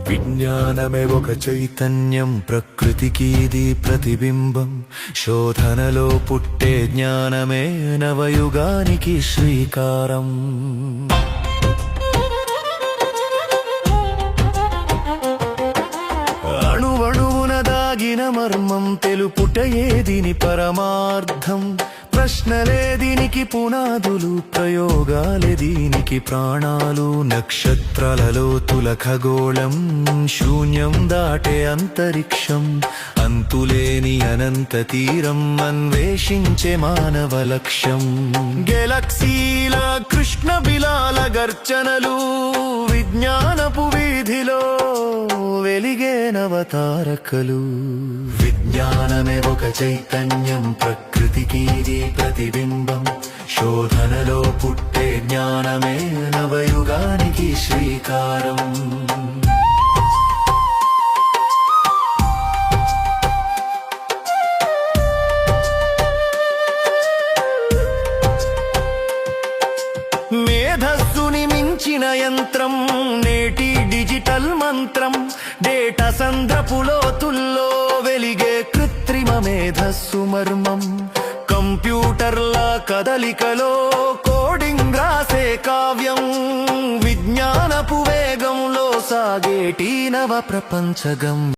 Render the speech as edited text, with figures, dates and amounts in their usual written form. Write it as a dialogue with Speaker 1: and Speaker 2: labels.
Speaker 1: విజ్ఞానమే ఒక చైతన్యం, ప్రకృతికి ఇది ప్రతిబింబం. శోధనలో పుట్టే జ్ఞానమే నవయుగానికి శ్రీకారం. అణువణువున దాగిన మర్మం తెలుపుటయే దీని పరమార్థం. ప్రశ్నలే దీనికి పునాదులు, ప్రయోగాలే దీనికి ప్రాణాలు. నక్షత్రాలలో తుల ఖగోళం, శూన్యం దాటే అంతరిక్షం. అంతులేని అనంత తీరం అన్వేషించే మానవ లక్ష్యం. గెలక్సీల కృష్ణ బిలాల గర్జనలు, విజ్ఞానపు వీధిలో వెలిగే నవతారకలు. విజ్ఞానమే ఒక చైతన్యం, ప్రకృతికి ఇది ప్రతిబింబం. శోధనలో పుట్టే జ్ఞానమే నవయుగానికి శ్రీకారం. మేధస్సుని మించిన యంత్రం నేటి డిజిటల్ మంత్రం. డేటా సంద్రపు లోతుల్లో వెలిగే కృత్రిమ మేధస్సు మర్మం. కంప్యూటర్ల కదలికలో కోడింగ్ రాసే కావ్యం. విజ్ఞానపు వేగంలో సాగేటి నవ ప్రపంచగం.